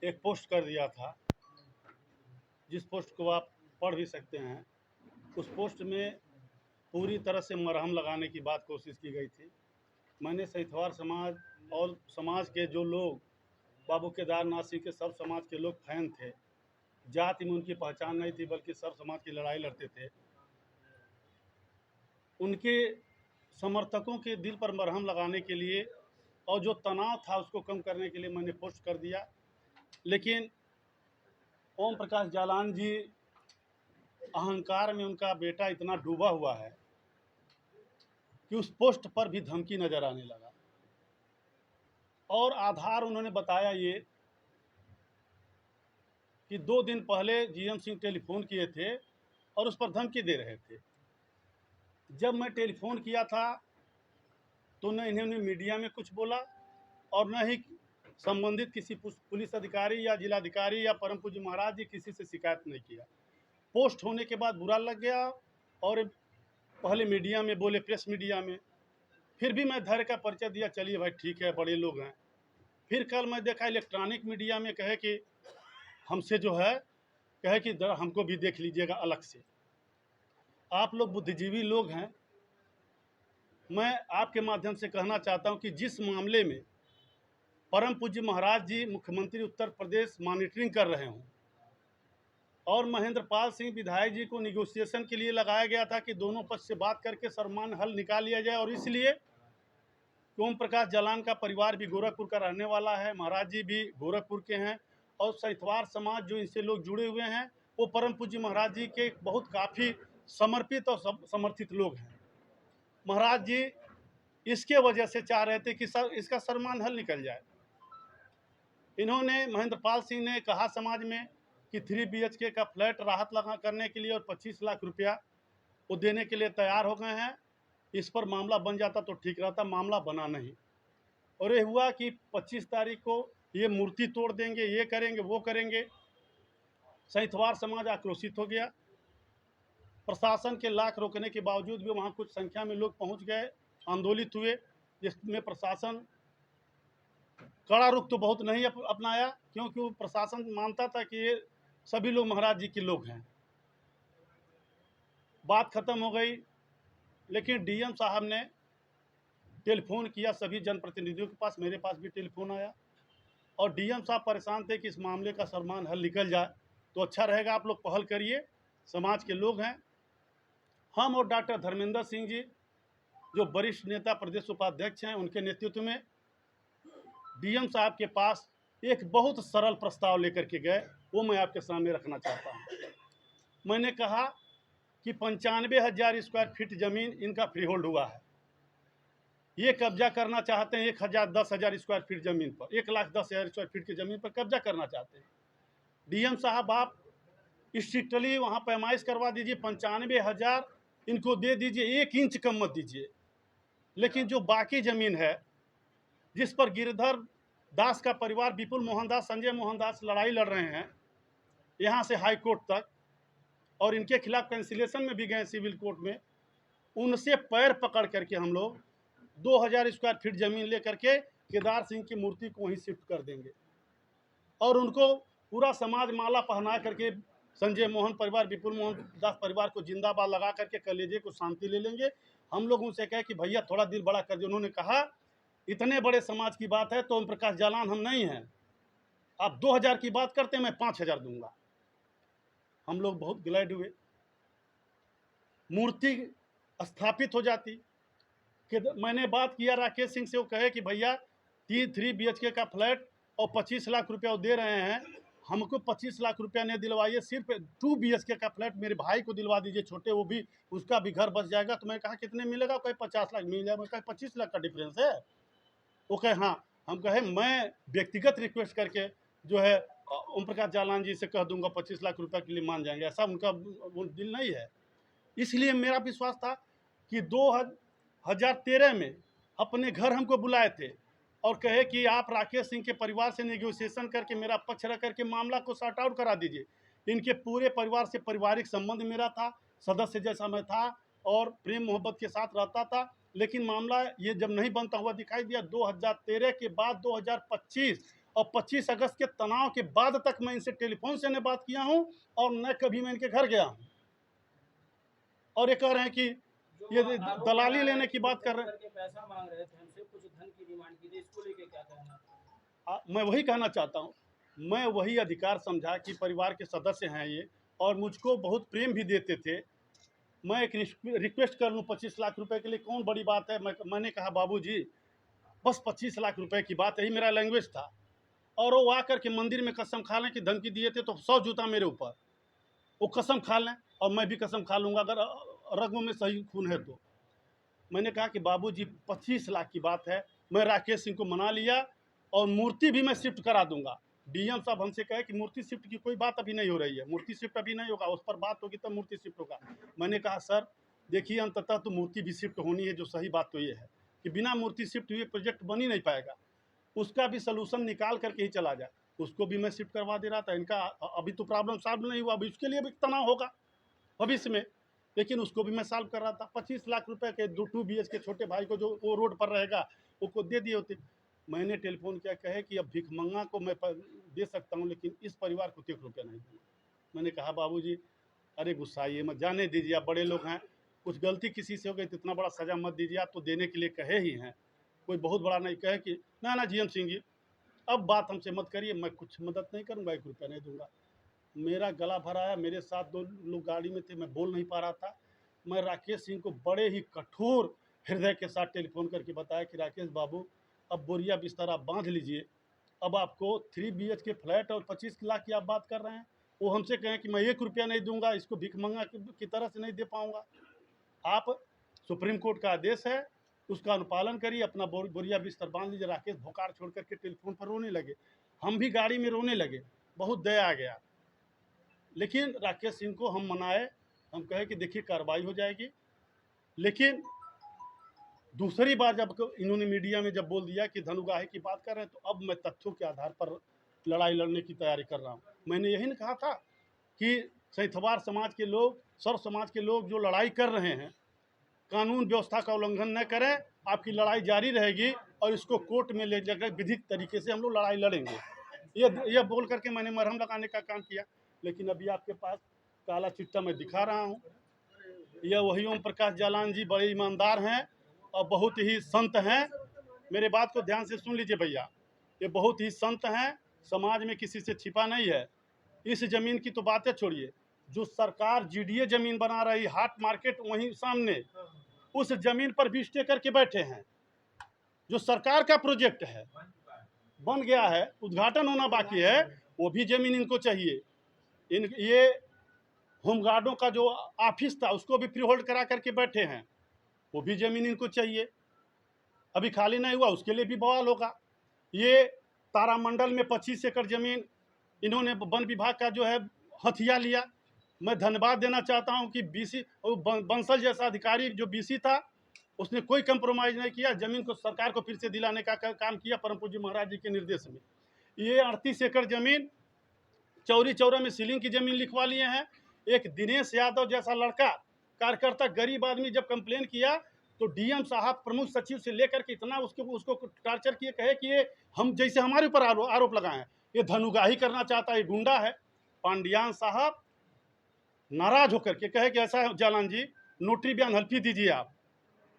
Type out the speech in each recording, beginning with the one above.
एक पोस्ट कर दिया था, जिस पोस्ट को आप पढ़ भी सकते हैं। उस पोस्ट में पूरी तरह से मरहम लगाने की बात कोशिश की गई थी। मैंने सहितवार समाज और समाज के जो लोग बाबू केदारनाथ सिंह के सब समाज के लोग फैन थे। जाति में उनकी पहचान नहीं थी, बल्कि सब समाज की लड़ाई लड़ते थे। उनके समर्थकों के दिल पर मरहम लगाने के लिए और जो तनाव था उसको कम करने के लिए मैंने पोस्ट कर दिया। लेकिन ओम प्रकाश जालान जी अहंकार में उनका बेटा इतना डूबा हुआ है कि उस पोस्ट पर भी धमकी नजर आने लगा। और आधार उन्होंने बताया ये कि 2 दिन पहले जीएम सिंह टेलीफोन किए थे और उस पर धमकी दे रहे थे। जब मैं टेलीफोन किया था तो न इन्होंने मीडिया में कुछ बोला और न ही संबंधित किसी पुलिस अधिकारी या जिलाधिकारी या परम पूज्य महाराज जी किसी से शिकायत नहीं किया। पोस्ट होने के बाद बुरा लग गया और पहले मीडिया में बोले, प्रेस मीडिया में। फिर भी मैं धैर्य का परिचय दिया, चलिए भाई ठीक है, बड़े लोग हैं। फिर कल मैं देखा इलेक्ट्रॉनिक मीडिया में कहे कि हमसे जो है कहे कि जरा हमको भी देख लीजिएगा अलग से। आप लोग बुद्धिजीवी लोग हैं। मैं आपके माध्यम से कहना चाहता हूं कि जिस मामले में परम पूज्य महाराज जी मुख्यमंत्री उत्तर प्रदेश मॉनिटरिंग कर रहे हों और महेंद्र पाल सिंह विधायक जी को निगोशिएशन के लिए लगाया गया था कि दोनों पक्ष से बात करके सरमान हल निकाल लिया जाए, और इसलिए ओम प्रकाश जालान का परिवार भी गोरखपुर का रहने वाला है, महाराज जी भी गोरखपुर के हैं, और सहितवार समाज जो इनसे लोग जुड़े हुए हैं वो परम पूज्य महाराज जी के बहुत काफ़ी समर्पित और समर्थित लोग हैं। महाराज जी इसके वजह से चाह रहे थे कि इसका सरमान हल निकल जाए। इन्होंने महेंद्र पाल सिंह ने कहा समाज में कि 3 BHK का फ्लैट राहत लगा करने के लिए और 25 लाख रुपया वो देने के लिए तैयार हो गए हैं। इस पर मामला बन जाता तो ठीक रहता, मामला बना नहीं। और ये हुआ कि 25 तारीख को ये मूर्ति तोड़ देंगे, ये करेंगे, वो करेंगे। सहितवार समाज आक्रोशित हो गया। प्रशासन के लाख रोकने के बावजूद भी वहाँ कुछ संख्या में लोग पहुँच गए, आंदोलित हुए, जिसमें प्रशासन कड़ा रुख तो बहुत नहीं अपनाया, क्योंकि वो प्रशासन मानता था कि ये सभी लोग महाराज जी के लोग हैं। बात खत्म हो गई, लेकिन डीएम साहब ने टेलीफोन किया सभी जनप्रतिनिधियों के पास, मेरे पास भी टेलीफोन आया, और डीएम साहब परेशान थे कि इस मामले का सरमान हल निकल जाए तो अच्छा रहेगा, आप लोग पहल करिए, समाज के लोग हैं। हम और डॉक्टर धर्मेंद्र सिंह जी जो वरिष्ठ नेता प्रदेश उपाध्यक्ष हैं, उनके नेतृत्व में डीएम साहब के पास एक बहुत सरल प्रस्ताव लेकर के गए, वो मैं आपके सामने रखना चाहता हूँ। मैंने कहा कि 95,000 स्क्वायर फीट ज़मीन इनका फ्री होल्ड हुआ है। ये कब्जा करना चाहते हैं 10,000 स्क्वायर फीट ज़मीन पर, 1,10,000 स्क्वायर फीट की ज़मीन पर कब्जा करना चाहते हैं। डीएम साहब आप स्ट्रिक्टली वहाँ पैमाइश करवा दीजिए, 95,000 इनको दे दीजिए, 1 इंच कम मत दीजिए। लेकिन जो बाकी ज़मीन है जिस पर गिरधर दास का परिवार, विपुल मोहन दास, संजय मोहन दास लड़ाई लड़ रहे हैं यहाँ से हाई कोर्ट तक, और इनके खिलाफ कैंसिलेशन में भी गए सिविल कोर्ट में, उनसे पैर पकड़ करके हम लोग 2,000 स्क्वायर फीट ज़मीन लेकर के केदार सिंह की मूर्ति को वहीं शिफ्ट कर देंगे, और उनको पूरा समाज माला पहना करके संजय मोहन परिवार, विपुल मोहन दास परिवार को जिंदाबाद लगा करके कलेजे को शांति ले लेंगे। हम लोग उनसे कहे कि भैया थोड़ा दिल बड़ा कर दिए। उन्होंने कहा इतने बड़े समाज की बात है तो ओम प्रकाश जालान हम नहीं हैं, आप 2,000 की बात करते हैं, मैं 5,000 दूंगा। हम लोग बहुत ग्लैड हुए, मूर्ति स्थापित हो जाती। कि मैंने बात किया राकेश सिंह से, वो कहे कि भैया 3 BHK का फ्लैट और 25 लाख रुपया वो दे रहे हैं, हमको 25 लाख रुपया नहीं दिलवाइए, सिर्फ 2 BHK का फ्लैट मेरे भाई को दिलवा दीजिए छोटे, वो भी उसका भी घर बच जाएगा। तो मैं कहा कितने मिलेगा? कहे 50 लाख मिल जाएगा। मैं कहा 25 लाख का डिफरेंस है? वो कहे हाँ। हम कहे मैं व्यक्तिगत रिक्वेस्ट करके जो है ओम प्रकाश जालान जी से कह दूंगा 25 लाख रुपया के लिए मान जाएंगे, ऐसा उनका वो दिल नहीं है। इसलिए मेरा विश्वास था कि 2013 में अपने घर हमको बुलाए थे और कहे कि आप राकेश सिंह के परिवार से नेगोशिएशन करके मेरा पक्ष रख करके मामला को सॉर्ट आउट करा दीजिए। इनके पूरे परिवार से पारिवारिक संबंध मेरा था, सदस्य जैसा मैं था और प्रेम मोहब्बत के साथ रहता था। लेकिन मामला ये जब नहीं बनता हुआ दिखाई दिया, 2013 के बाद 2025 और 25 अगस्त के तनाव के बाद तक मैं इनसे टेलीफोन से न बात किया हूँ और न कभी मैं इनके घर गया हूँ। और ये कह रहे हैं कि ये दलाली लेने की बात कर रहे हैं। पैसा मांग रहे थे हमसे, कुछ धन की डिमांड की थी, इसको लेके क्या कहना? मैं वही कहना चाहता हूँ, मैं वही अधिकार समझा कि परिवार के सदस्य हैं ये और मुझको बहुत प्रेम भी देते थे। मैं एक रिक्वेस्ट कर लूँ 25 लाख रुपए के लिए, कौन बड़ी बात है। मैंने कहा बाबूजी बस 25 लाख रुपए की बात है, यही मेरा लैंग्वेज था। और वो आकर के मंदिर में कसम खा लें कि धमकी दिए थे तो 100 जूता मेरे ऊपर, वो कसम खा लें और मैं भी कसम खा लूँगा अगर रगों में सही खून है तो। मैंने कहा कि बाबूजी 25 लाख की बात है, मैं राकेश सिंह को मना लिया और मूर्ति भी मैं शिफ्ट करा दूंगा। डीएम साहब हमसे कहे कि मूर्ति शिफ्ट की कोई बात अभी नहीं हो रही है, मूर्ति शिफ्ट अभी नहीं होगा, उस पर बात होगी तब मूर्ति शिफ्ट होगा। मैंने कहा सर देखिए अंततः तो मूर्ति भी शिफ्ट होनी है, जो सही बात तो ये है कि बिना मूर्ति शिफ्ट हुए प्रोजेक्ट बन ही नहीं पाएगा, उसका भी सलूशन निकाल करके ही चला जाए। उसको भी मैं शिफ्ट करवा दे रहा था। इनका अभी तो प्रॉब्लम सॉल्व नहीं हुआ, अभी उसके लिए भी तनाव होगा भविष्य में, लेकिन उसको भी मैं सॉल्व कर रहा था। 25 लाख रुपए के 2 BH के छोटे भाई को जो वो रोड पर रहेगा वो दे दिए होते। मैंने टेलीफोन किया, कहे कि अब भिखमंगा को मैं दे सकता हूँ लेकिन इस परिवार को 1 रुपया नहीं दूंगा। मैंने कहा बाबूजी अरे गुस्साइए मत, जाने दीजिए, आप बड़े लोग हैं, कुछ गलती किसी से हो गई तो इतना बड़ा सजा मत दीजिए, आप तो देने के लिए कहे ही हैं, कोई बहुत बड़ा नहीं कहे कि ना जीएम सिंह जी अब बात हमसे मत करिए, मैं कुछ मदद नहीं करूँगा, 1 रुपया नहीं दूंगा। मेरा गला भर आया, मेरे साथ 2 लोग गाड़ी में थे, मैं बोल नहीं पा रहा था। मैं राकेश सिंह को बड़े ही कठोर हृदय के साथ टेलीफोन करके बताया कि राकेश बाबू अब बोरिया बिस्तर आप बांध लीजिए, अब आपको 3 BH के फ्लैट और 25 लाख की आप बात कर रहे हैं, वो हमसे कहें कि मैं 1 रुपया नहीं दूंगा, इसको भिखमंगा की तरह से नहीं दे पाऊंगा। आप सुप्रीम कोर्ट का आदेश है उसका अनुपालन करिए, अपना बोरिया बिस्तर बांध लीजिए। राकेश भोकार छोड़ करके टेलीफोन पर रोने लगे, हम भी गाड़ी में रोने लगे, बहुत दया आ गया। लेकिन राकेश सिंह को हम मनाए, हम कहे कि देखिए कार्रवाई हो जाएगी। लेकिन दूसरी बार जब इन्होंने मीडिया में जब बोल दिया कि धनुगाही की बात कर रहे हैं, तो अब मैं तथ्यों के आधार पर लड़ाई लड़ने की तैयारी कर रहा हूँ। मैंने यही नहीं कहा था कि सैंथवार समाज के लोग, सर्व समाज के लोग जो लड़ाई कर रहे हैं कानून व्यवस्था का उल्लंघन न करें, आपकी लड़ाई जारी रहेगी और इसको कोर्ट में ले जाकर विधिक तरीके से हम लोग लड़ाई लड़ेंगे। यह बोल करके मैंने मरहम लगाने का काम किया। लेकिन अभी आपके पास काला चिट्टा मैं दिखा रहा हूँ, यह वही ओम प्रकाश जालान जी बड़े ईमानदार हैं और बहुत ही संत हैं। मेरे बात को ध्यान से सुन लीजिए भैया, ये बहुत ही संत हैं, समाज में किसी से छिपा नहीं है। इस जमीन की तो बातें छोड़िए, जो सरकार जीडीए जमीन बना रही हाट मार्केट वहीं सामने, उस जमीन पर भी स्टे करके बैठे हैं। जो सरकार का प्रोजेक्ट है बन गया है, उद्घाटन होना बाकी है, वो भी जमीन इनको चाहिए। ये होमगार्डों का जो ऑफिस था उसको भी फ्री होल्ड करा करके बैठे हैं, वो भी जमीन इनको चाहिए, अभी खाली नहीं हुआ, उसके लिए भी बवाल होगा। ये तारामंडल में 25 एकड़ जमीन इन्होंने वन विभाग का जो है हथिया लिया। मैं धन्यवाद देना चाहता हूं कि बीसी बंसल जैसा अधिकारी जो बीसी था उसने कोई कंप्रोमाइज नहीं किया, जमीन को सरकार को फिर से दिलाने का काम किया परम पूज्य महाराज जी के निर्देश में। ये 38 एकड़ जमीन चौरी चौरा में सीलिंग की जमीन लिखवा लिए हैं। एक दिनेश यादव जैसा लड़का कार्यकर्ता गरीब आदमी जब कंप्लेन किया तो डीएम साहब प्रमुख सचिव से लेकर के इतना उसको टार्चर किए, कहे कि ये हम जैसे हमारे ऊपर आरोप लगाए हैं, ये धनुगाही करना चाहता है, ये गुंडा है। पांडियान साहब नाराज होकर के कहे कि ऐसा है जालान जी, नोटरी बयान हल्फी दीजिए, आप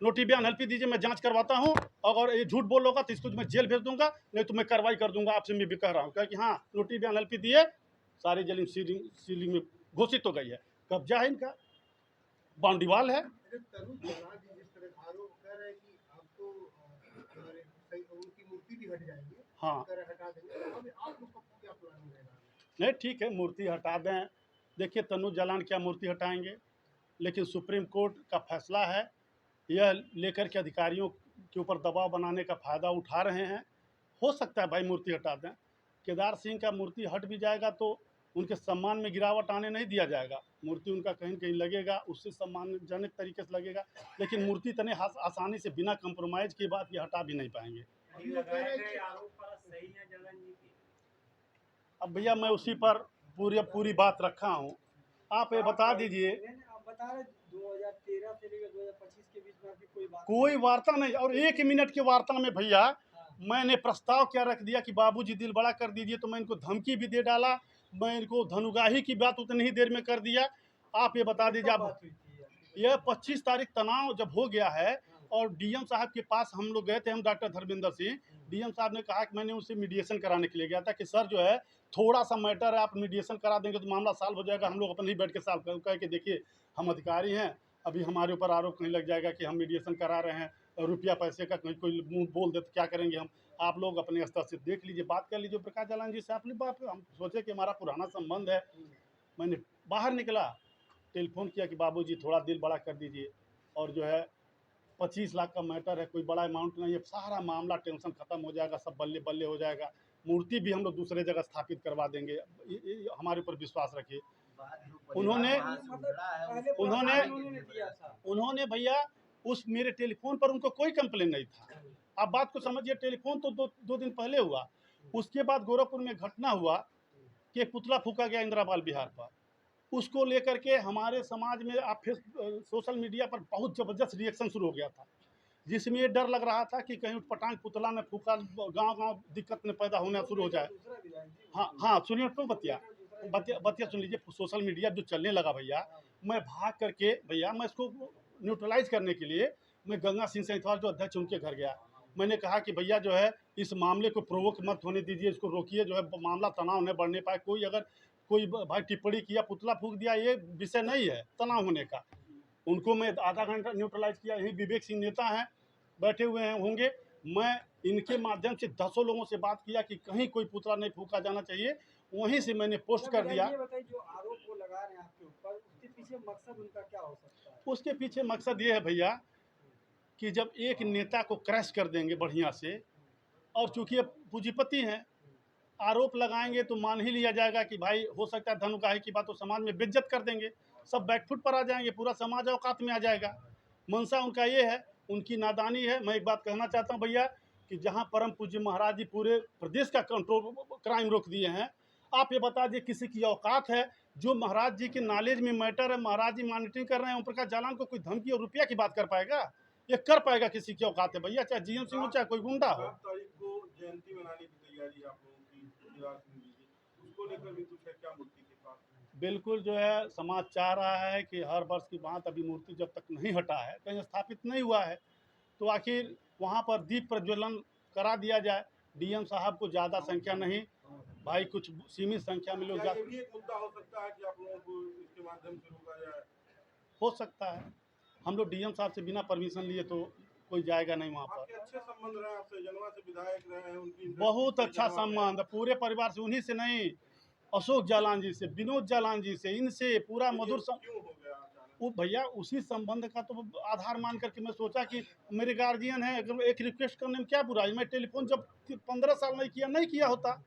नोटरी बयान हल्फी दीजिए, मैं जांच करवाता हूं, अगर ये झूठ बोल होगा तो इसको मैं जेल भेज दूंगा, नहीं तो मैं कार्रवाई कर दूंगा आपसे, मैं भी कह रहा हूँ। कहे कि हाँ नोटरी बयान हल्फी दिए, सारी जमीन सीलिंग में घोषित हो गई है, कब्जा है इनका, बाउंडीवाल है। हाँ नहीं ठीक है, मूर्ति हटा दें। देखिए तनु जालान क्या मूर्ति हटाएंगे, लेकिन सुप्रीम कोर्ट का फैसला है, यह लेकर के अधिकारियों के ऊपर दबाव बनाने का फ़ायदा उठा रहे हैं। हो सकता है भाई मूर्ति हटा दें, केदार सिंह का मूर्ति हट भी जाएगा तो उनके सम्मान में गिरावट आने नहीं दिया जाएगा, मूर्ति उनका कहीं कहीं लगेगा, उससे सम्मानजनक तरीके से लगेगा, लेकिन मूर्ति तने आसानी से बिना कंप्रोमाइज़ के बाद ये हटा भी नहीं पाएंगे। अब भैया मैं उसी पर पूरी बात रखा हूँ, आप ये बता दीजिए। आप बता रहे 2013 से लेकर 2025 के बीच में आपकी कोई वार्ता नहीं, और 1 मिनट की वार्ता में भैया मैंने प्रस्ताव क्या रख दिया कि बाबूजी दिल बड़ा कर दीजिए, तो मैं इनको धमकी भी दे डाला। मैं इनको धनुगाही की बात उतनी ही देर में कर दिया। आप ये बता दीजिए, आप यह 25 तारीख तनाव जब हो गया है और डीएम साहब के पास हम लोग गए थे, हम डॉक्टर धर्मेंद्र सिंह। डीएम साहब ने कहा कि मैंने उनसे मीडिएशन कराने के लिए गया था कि सर जो है थोड़ा सा मैटर है, आप मीडिएशन करा देंगे तो मामला सॉल्व हो जाएगा। हम लोग अपन ही बैठ के सॉल्व कह के देखिए, हम अधिकारी हैं, अभी हमारे ऊपर आरोप नहीं लग जाएगा कि हम मीडिएशन करा रहे हैं और रुपया पैसे का कहीं कोई मुंह बोल दे तो क्या करेंगे हम। आप लोग अपने स्तर से देख लीजिए, बात कर लीजिए प्रकाश जालान जी से। अपनी बात हम सोचे कि हमारा पुराना संबंध है। मैंने बाहर निकला, टेलीफोन किया कि बाबूजी थोड़ा दिल बड़ा कर दीजिए, और जो है 25 लाख का मैटर है, कोई बड़ा अमाउंट नहीं है, सारा मामला टेंशन खत्म हो जाएगा, सब बल्ले बल्ले हो जाएगा। मूर्ति भी हम लोग दूसरे जगह स्थापित करवा देंगे, हमारे ऊपर विश्वास रखिए। उन्होंने भैया उस मेरे टेलीफोन पर उनको कोई कंप्लेन नहीं था। आप बात को समझिए, टेलीफोन तो दो दिन पहले हुआ। उसके बाद गोरखपुर में घटना हुआ कि एक पुतला फूका गया इंदिराबाद बिहार पर। उसको लेकर के हमारे समाज में आप सोशल मीडिया पर बहुत ज़बरदस्त रिएक्शन शुरू हो गया था, जिसमें ये डर लग रहा था कि कहीं पटांग पुतला में फूका, गांव दिक्कत में पैदा होना शुरू हो जाए। हाँ सुनिए तो बतिया सुन लीजिए। सोशल मीडिया जो चलने लगा भैया, मैं भाग करके भैया मैं इसको न्यूट्रलाइज करने के लिए मैं गंगा सिंह सैंथवाल जो अध्यक्ष उनके घर गया। मैंने कहा कि भैया जो है इस मामले को प्रोवोक मत होने दीजिए, इसको रोकिए, जो है मामला तनाव न बढ़ने पाए। कोई अगर कोई भाई टिप्पणी किया, पुतला फूंक दिया, ये विषय नहीं है तनाव होने का। उनको मैं आधा घंटा न्यूट्रलाइज किया। यही विवेक सिंह नेता हैं, बैठे हुए हैं होंगे। मैं इनके माध्यम से 10 लोगों से बात किया कि कहीं कोई पुतला नहीं फूंका जाना चाहिए। वहीं से मैंने पोस्ट कर दिया। ये बताइए, जो आरोप वो लगा रहे हैं आपके ऊपर, उसके पीछे मकसद उनका क्या हो सकता है? उसके पीछे मकसद ये है भैया कि जब एक नेता को क्रैश कर देंगे बढ़िया से, और चूंकि अब पूंजीपति हैं, आरोप लगाएंगे तो मान ही लिया जाएगा कि भाई हो सकता है धनुकाही की बात, तो समाज में बेइज्जत कर देंगे, सब बैकफुट पर आ जाएंगे, पूरा समाज औकात में आ जाएगा। मंशा उनका ये है, उनकी नादानी है। मैं एक बात कहना चाहता हूँ भैया कि जहाँ परम पूज्य महाराज जी पूरे प्रदेश का कंट्रोल क्राइम रोक दिए हैं, आप ये बता दिए किसी की औकात है जो महाराज जी के नॉलेज में मैटर है, महाराज जी मॉनिटरिंग कर रहे हैं, ओम प्रकाश जालान को कोई धमकी और रुपया की बात कर पाएगा? ये कर पाएगा? किसी की औकात है भैया, चाहे जीएम सिंह हो चाहे कोई गुंडा हो। 7 तारीख को जयंती मनाने की तैयारी आप लोगों की, उसको लेकर भी कुछ है क्या मूर्ति के पास? बिल्कुल जो है समाज चाह रहा है कि हर वर्ष की बात, अभी मूर्ति जब तक नहीं हटा है, कहीं स्थापित नहीं हुआ है, तो आखिर वहाँ पर दीप प्रज्वलन करा दिया जाए। डीएम साहब को ज़्यादा संख्या नहीं भाई, कुछ सीमित संख्या में लोग क्या ये भी एक मुद्दा हो सकता है कि आप लोगों को इसके माध्यम से रोका जाए? हो सकता है। हम लोग डीएम साहब से बिना परमिशन लिए तो कोई जाएगा नहीं वहाँ पर। आपके अच्छे संबंध रहे, आपसे जनवा से विधायक रहे हैं, उनकी बहुत अच्छा संबंध पूरे परिवार से, उन्हीं से नहीं, अशोक जालान जी से, विनोद जालान जी से, इनसे पूरा मधुर क्यों हो गया अचानक? वो भैया उसी संबंध का तो आधार मान करके मैं सोचा कि मेरे गार्जियन है, अगर एक रिक्वेस्ट करने में क्या बुरा है। मैं टेलीफोन जब 15 साल नहीं किया होता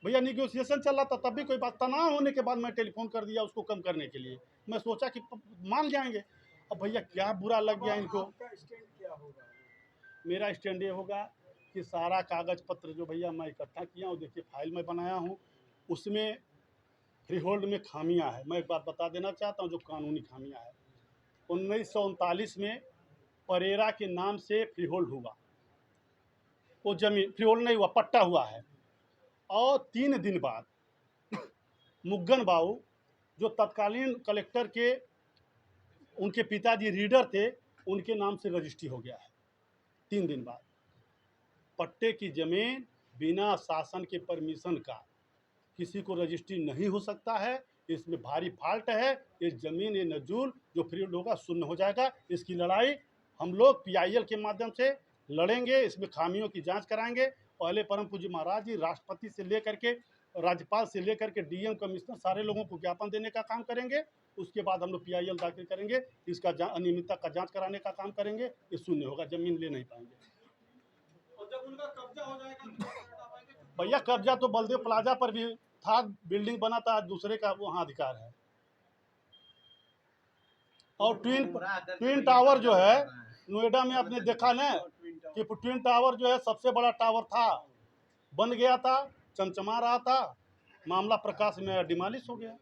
भैया, निगोशिएशन चल रहा था तब भी कोई बात, तनाव होने के बाद मैं टेलीफोन कर दिया उसको कम करने के लिए। मैं सोचा कि मान जाएंगे। अब भैया क्या बुरा लग गया इनको। आपका स्टैंड क्या होगा? मेरा स्टैंड ये होगा कि सारा कागज पत्र जो भैया मैं इकट्ठा किया हूँ, देखिए फाइल में बनाया हूँ, उसमें फ्री होल्ड में खामियां है। मैं एक बात बता देना चाहता हूँ, जो कानूनी खामियां है। 1939 में परेरा के नाम से फ्री होल्ड हुआ, वो जमीन फ्री होल्ड नहीं हुआ, पट्टा हुआ है। और 3 दिन बाद मुग्गन बाबू जो तत्कालीन कलेक्टर के, उनके पिताजी रीडर थे, उनके नाम से रजिस्ट्री हो गया है। 3 दिन बाद पट्टे की ज़मीन बिना शासन के परमिशन का किसी को रजिस्ट्री नहीं हो सकता है। इसमें भारी फॉल्ट है। ये ज़मीन, ये नजूल जो फ्री होगा शून्य हो जाएगा। इसकी लड़ाई हम लोग PIL के माध्यम से लड़ेंगे, इसमें खामियों की जांच कराएंगे। पहले परम पूज्य महाराज जी राष्ट्रपति से लेकर के, राज्यपाल से लेकर के डीएम, कमिश्नर, सारे लोगों को ज्ञापन देने का काम करेंगे। उसके बाद हम लोग PIL दाखिल करेंगे, इसका अनियमितता का जांच कराने का काम करेंगे। ये शून्य होगा, ज़मीन ले नहीं पाएंगे। और जब उनका कब्जा हो जाएगा तो कैसे हटा पाएंगे? भैया कब्जा तो बलदेव प्लाजा पर भी था, बिल्डिंग बना था, दूसरे का वहाँ अधिकार है। और ट्विन टावर जो है नोएडा में आपने देखा ना कि ट्विन टावर जो है सबसे बड़ा टावर था, बन गया था, चमचमा रहा था, मामला प्रकाश में डिमोलिश हो गया।